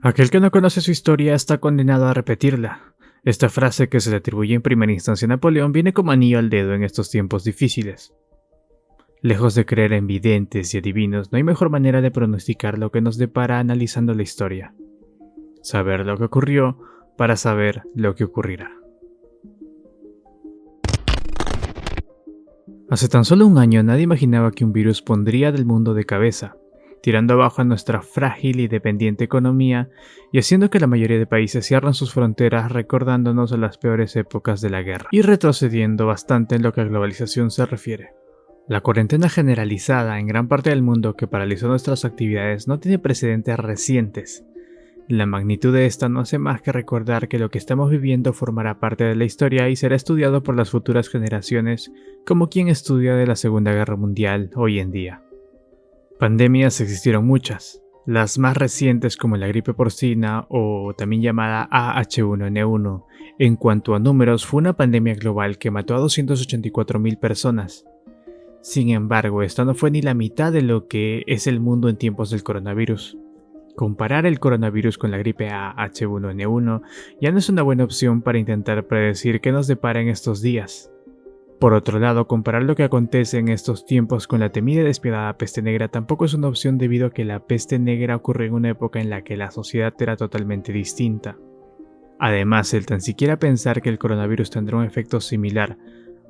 Aquel que no conoce su historia está condenado a repetirla. Esta frase que se le atribuye en primera instancia a Napoleón viene como anillo al dedo en estos tiempos difíciles. Lejos de creer en videntes y adivinos, no hay mejor manera de pronosticar lo que nos depara analizando la historia. Saber lo que ocurrió para saber lo que ocurrirá. Hace tan solo un año nadie imaginaba que un virus pondría del mundo de cabeza, tirando abajo a nuestra frágil y dependiente economía y haciendo que la mayoría de países cierren sus fronteras recordándonos a las peores épocas de la guerra, y retrocediendo bastante en lo que a globalización se refiere. La cuarentena generalizada en gran parte del mundo que paralizó nuestras actividades no tiene precedentes recientes. La magnitud de esta no hace más que recordar que lo que estamos viviendo formará parte de la historia y será estudiado por las futuras generaciones como quien estudia de la Segunda Guerra Mundial hoy en día. Pandemias existieron muchas, las más recientes como la gripe porcina o también llamada AH1N1. En cuanto a números, fue una pandemia global que mató a 284.000 personas. Sin embargo, esta no fue ni la mitad de lo que es el mundo en tiempos del coronavirus. Comparar el coronavirus con la gripe AH1N1 ya no es una buena opción para intentar predecir qué nos depara en estos días. Por otro lado, comparar lo que acontece en estos tiempos con la temida y despiadada peste negra tampoco es una opción debido a que la peste negra ocurrió en una época en la que la sociedad era totalmente distinta. Además, el tan siquiera pensar que el coronavirus tendrá un efecto similar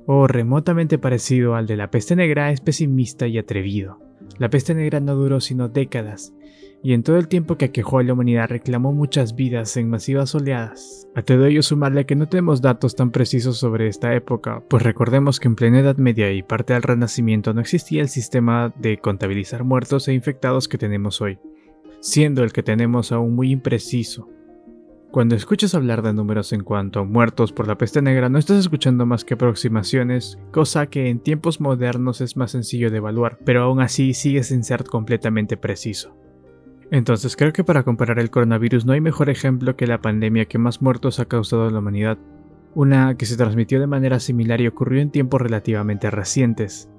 o remotamente parecido al de la peste negra es pesimista y atrevido. La peste negra no duró sino décadas, y en todo el tiempo que aquejó a la humanidad reclamó muchas vidas en masivas oleadas. A todo ello sumarle que no tenemos datos tan precisos sobre esta época, pues recordemos que en plena Edad Media y parte del Renacimiento no existía el sistema de contabilizar muertos e infectados que tenemos hoy, siendo el que tenemos aún muy impreciso. Cuando escuchas hablar de números en cuanto a muertos por la peste negra, no estás escuchando más que aproximaciones, cosa que en tiempos modernos es más sencillo de evaluar, pero aún así sigue sin ser completamente preciso. Entonces creo que para comparar el coronavirus no hay mejor ejemplo que la pandemia que más muertos ha causado a la humanidad, una que se transmitió de manera similar y ocurrió en tiempos relativamente recientes.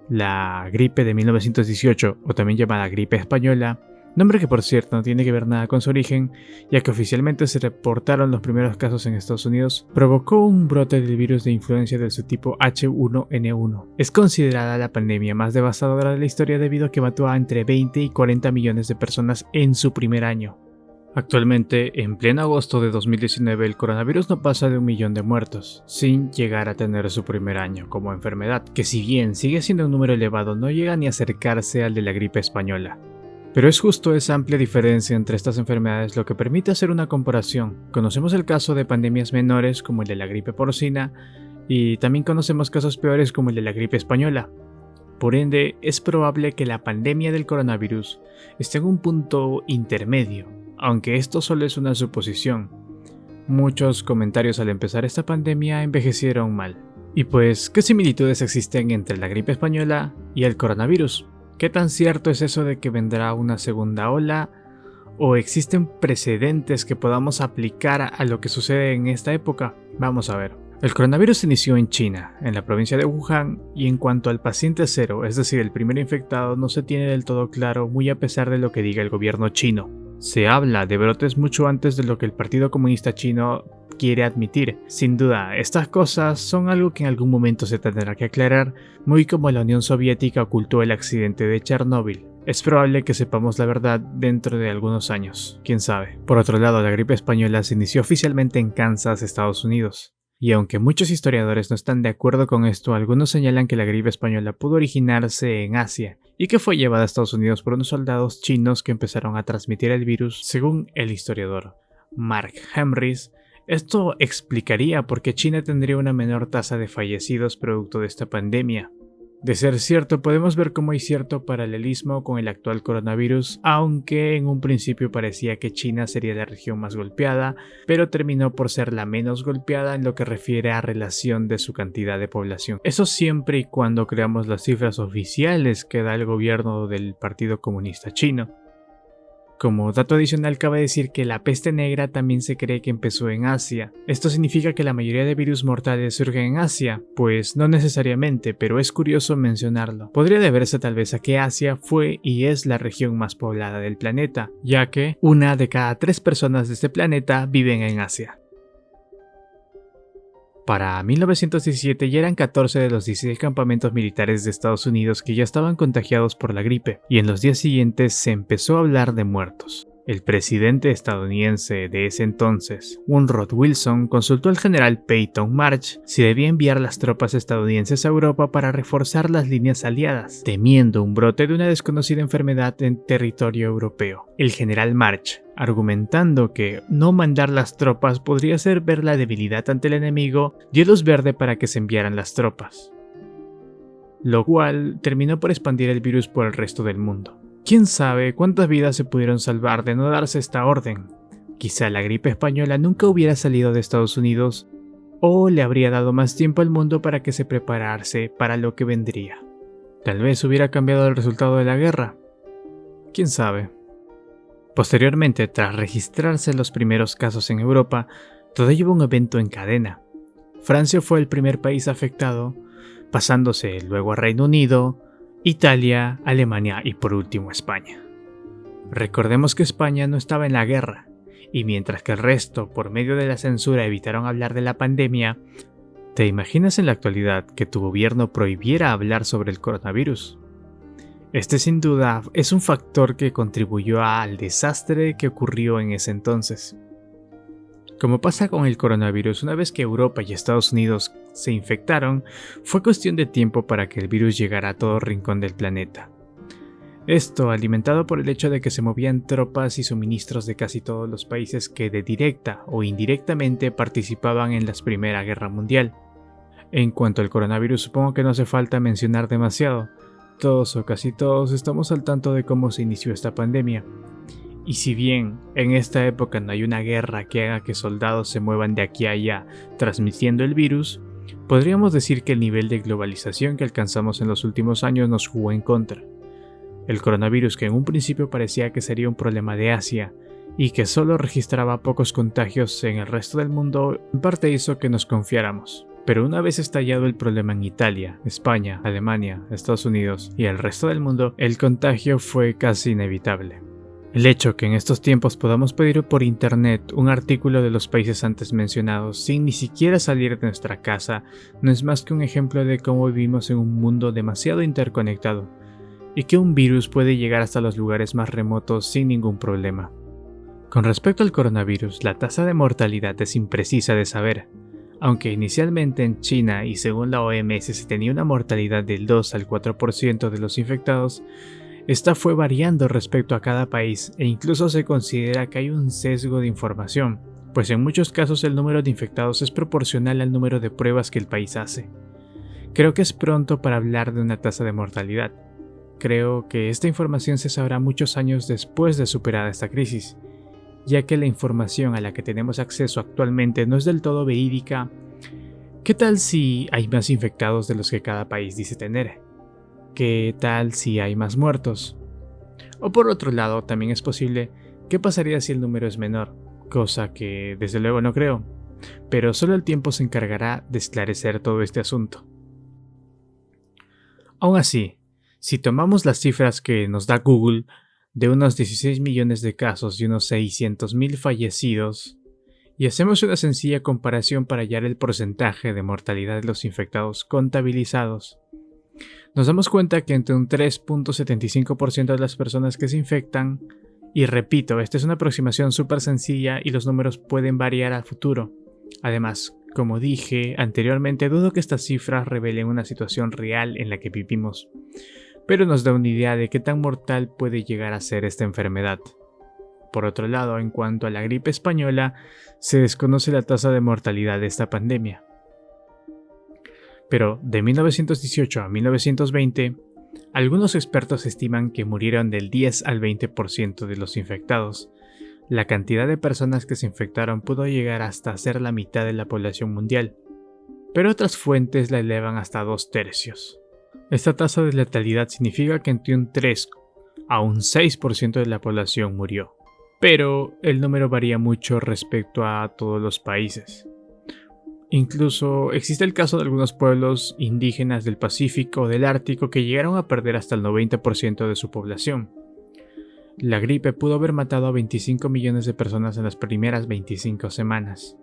La gripe de 1918, o también llamada gripe española, nombre que por cierto no tiene que ver nada con su origen, ya que oficialmente se reportaron los primeros casos en Estados Unidos, provocó un brote del virus de influenza del subtipo H1N1. Es considerada la pandemia más devastadora de la historia debido a que mató a entre 20 y 40 millones de personas en su primer año. Actualmente, en pleno agosto de 2019, el coronavirus no pasa de 1 millón de muertos, sin llegar a tener su primer año como enfermedad, que si bien sigue siendo un número elevado, no llega ni a acercarse al de la gripe española. Pero es justo esa amplia diferencia entre estas enfermedades lo que permite hacer una comparación. Conocemos el caso de pandemias menores como el de la gripe porcina y también conocemos casos peores como el de la gripe española. Por ende, es probable que la pandemia del coronavirus esté en un punto intermedio, aunque esto solo es una suposición. Muchos comentarios al empezar esta pandemia envejecieron mal. Y pues, ¿qué similitudes existen entre la gripe española y el coronavirus? ¿Qué tan cierto es eso de que vendrá una segunda ola? ¿O existen precedentes que podamos aplicar a lo que sucede en esta época? Vamos a ver. El coronavirus se inició en China, en la provincia de Wuhan, y en cuanto al paciente cero, es decir, el primer infectado, no se tiene del todo claro, muy a pesar de lo que diga el gobierno chino. Se habla de brotes mucho antes de lo que el Partido Comunista Chino quiere admitir. Sin duda, estas cosas son algo que en algún momento se tendrá que aclarar, muy como la Unión Soviética ocultó el accidente de Chernóbil. Es probable que sepamos la verdad dentro de algunos años, quién sabe. Por otro lado, la gripe española se inició oficialmente en Kansas, Estados Unidos. Y aunque muchos historiadores no están de acuerdo con esto, algunos señalan que la gripe española pudo originarse en Asia y que fue llevada a Estados Unidos por unos soldados chinos que empezaron a transmitir el virus, según el historiador Mark Hemrys. Esto explicaría por qué China tendría una menor tasa de fallecidos producto de esta pandemia. De ser cierto, podemos ver cómo hay cierto paralelismo con el actual coronavirus, aunque en un principio parecía que China sería la región más golpeada, pero terminó por ser la menos golpeada en lo que refiere a relación de su cantidad de población. Eso siempre y cuando creamos las cifras oficiales que da el gobierno del Partido Comunista Chino. Como dato adicional, cabe decir que la peste negra también se cree que empezó en Asia. ¿Esto significa que la mayoría de virus mortales surgen en Asia? Pues no necesariamente, pero es curioso mencionarlo. Podría deberse tal vez a que Asia fue y es la región más poblada del planeta, ya que 1 de cada 3 personas de este planeta viven en Asia. Para 1917 ya eran 14 de los 16 campamentos militares de Estados Unidos que ya estaban contagiados por la gripe, y en los días siguientes se empezó a hablar de muertos. El presidente estadounidense de ese entonces, Woodrow Wilson, consultó al general Peyton March si debía enviar las tropas estadounidenses a Europa para reforzar las líneas aliadas, temiendo un brote de una desconocida enfermedad en territorio europeo. El general March, argumentando que no mandar las tropas podría ser ver la debilidad ante el enemigo, dio luz verde para que se enviaran las tropas, lo cual terminó por expandir el virus por el resto del mundo. ¿Quién sabe cuántas vidas se pudieron salvar de no darse esta orden? Quizá la gripe española nunca hubiera salido de Estados Unidos, o le habría dado más tiempo al mundo para que se preparase para lo que vendría. Tal vez hubiera cambiado el resultado de la guerra. ¿Quién sabe? Posteriormente, tras registrarse los primeros casos en Europa, todo llevó un evento en cadena. Francia fue el primer país afectado, pasándose luego a Reino Unido, Italia, Alemania y por último España. Recordemos que España no estaba en la guerra, y mientras que el resto, por medio de la censura, evitaron hablar de la pandemia, ¿te imaginas en la actualidad que tu gobierno prohibiera hablar sobre el coronavirus? Este sin duda es un factor que contribuyó al desastre que ocurrió en ese entonces. Como pasa con el coronavirus, una vez que Europa y Estados Unidos se infectaron, fue cuestión de tiempo para que el virus llegara a todo rincón del planeta. Esto alimentado por el hecho de que se movían tropas y suministros de casi todos los países que de directa o indirectamente participaban en la Primera Guerra Mundial. En cuanto al coronavirus, supongo que no hace falta mencionar demasiado. Todos o casi todos estamos al tanto de cómo se inició esta pandemia. Y si bien en esta época no hay una guerra que haga que soldados se muevan de aquí a allá transmitiendo el virus, podríamos decir que el nivel de globalización que alcanzamos en los últimos años nos jugó en contra. El coronavirus, que en un principio parecía que sería un problema de Asia y que solo registraba pocos contagios en el resto del mundo, en parte hizo que nos confiáramos. Pero una vez estallado el problema en Italia, España, Alemania, Estados Unidos y el resto del mundo, el contagio fue casi inevitable. El hecho que en estos tiempos podamos pedir por internet un artículo de los países antes mencionados sin ni siquiera salir de nuestra casa no es más que un ejemplo de cómo vivimos en un mundo demasiado interconectado y que un virus puede llegar hasta los lugares más remotos sin ningún problema. Con respecto al coronavirus, la tasa de mortalidad es imprecisa de saber. Aunque inicialmente en China y según la OMS se tenía una mortalidad del 2 al 4% de los infectados, esta fue variando respecto a cada país e incluso se considera que hay un sesgo de información, pues en muchos casos el número de infectados es proporcional al número de pruebas que el país hace. Creo que es pronto para hablar de una tasa de mortalidad. Creo que esta información se sabrá muchos años después de superada esta crisis, ya que la información a la que tenemos acceso actualmente no es del todo verídica. ¿Qué tal si hay más infectados de los que cada país dice tener? ¿Qué tal si hay más muertos? O por otro lado, también es posible, ¿qué pasaría si el número es menor? Cosa que desde luego no creo, pero solo el tiempo se encargará de esclarecer todo este asunto. Aún así, si tomamos las cifras que nos da Google, de unos 16 millones de casos y unos 600.000 fallecidos, y hacemos una sencilla comparación para hallar el porcentaje de mortalidad de los infectados contabilizados, nos damos cuenta que entre un 3.75% de las personas que se infectan, y repito, esta es una aproximación súper sencilla y los números pueden variar al futuro. Además, como dije anteriormente, dudo que estas cifras revelen una situación real en la que vivimos, pero nos da una idea de qué tan mortal puede llegar a ser esta enfermedad. Por otro lado, en cuanto a la gripe española, se desconoce la tasa de mortalidad de esta pandemia. Pero de 1918 a 1920, algunos expertos estiman que murieron del 10 al 20% de los infectados. La cantidad de personas que se infectaron pudo llegar hasta ser la mitad de la población mundial, pero otras fuentes la elevan hasta 2/3. Esta tasa de letalidad significa que entre un 3 a un 6% de la población murió. Pero el número varía mucho respecto a todos los países. Incluso existe el caso de algunos pueblos indígenas del Pacífico o del Ártico que llegaron a perder hasta el 90% de su población. La gripe pudo haber matado a 25 millones de personas en las primeras 25 semanas.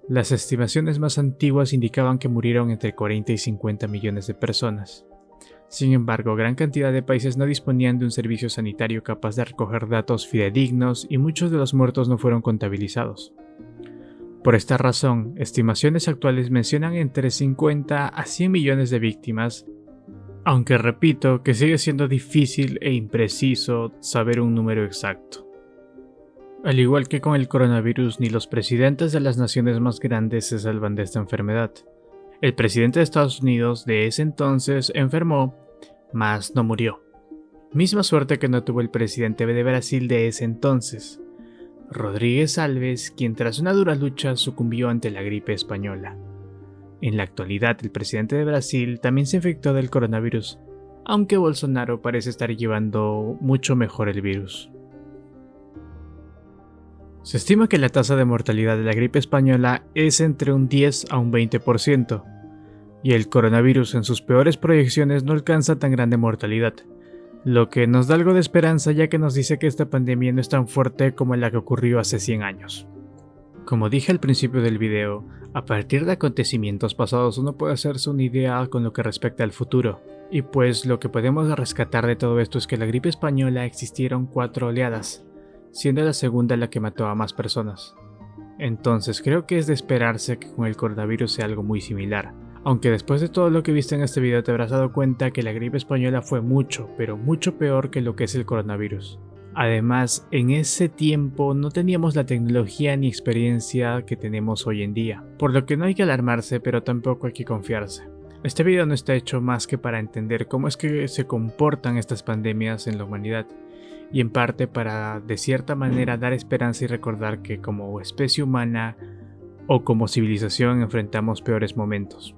Las estimaciones más antiguas indicaban que murieron entre 40 y 50 millones de personas. Sin embargo, gran cantidad de países no disponían de un servicio sanitario capaz de recoger datos fidedignos y muchos de los muertos no fueron contabilizados. Por esta razón, estimaciones actuales mencionan entre 50 a 100 millones de víctimas, aunque repito que sigue siendo difícil e impreciso saber un número exacto. Al igual que con el coronavirus, ni los presidentes de las naciones más grandes se salvan de esta enfermedad. El presidente de Estados Unidos de ese entonces enfermó, mas no murió. Misma suerte que no tuvo el presidente de Brasil de ese entonces, Rodríguez Alves, quien tras una dura lucha sucumbió ante la gripe española. En la actualidad, el presidente de Brasil también se infectó del coronavirus, aunque Bolsonaro parece estar llevando mucho mejor el virus. Se estima que la tasa de mortalidad de la gripe española es entre un 10 a un 20%, y el coronavirus en sus peores proyecciones no alcanza tan grande mortalidad, lo que nos da algo de esperanza ya que nos dice que esta pandemia no es tan fuerte como la que ocurrió hace 100 años. Como dije al principio del video, a partir de acontecimientos pasados uno puede hacerse una idea con lo que respecta al futuro, y pues lo que podemos rescatar de todo esto es que la gripe española existieron 4 oleadas, siendo la segunda la que mató a más personas. Entonces creo que es de esperarse que con el coronavirus sea algo muy similar, aunque después de todo lo que viste en este video te habrás dado cuenta que la gripe española fue mucho, pero mucho peor que lo que es el coronavirus. Además, en ese tiempo no teníamos la tecnología ni experiencia que tenemos hoy en día, por lo que no hay que alarmarse, pero tampoco hay que confiarse. Este video no está hecho más que para entender cómo es que se comportan estas pandemias en la humanidad, y en parte para, de cierta manera, dar esperanza y recordar que como especie humana o como civilización enfrentamos peores momentos.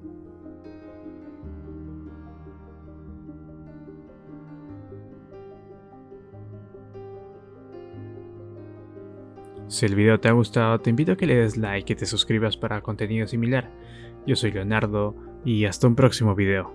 Si el video te ha gustado, te invito a que le des like y te suscribas para contenido similar. Yo soy Leonardo y hasta un próximo video.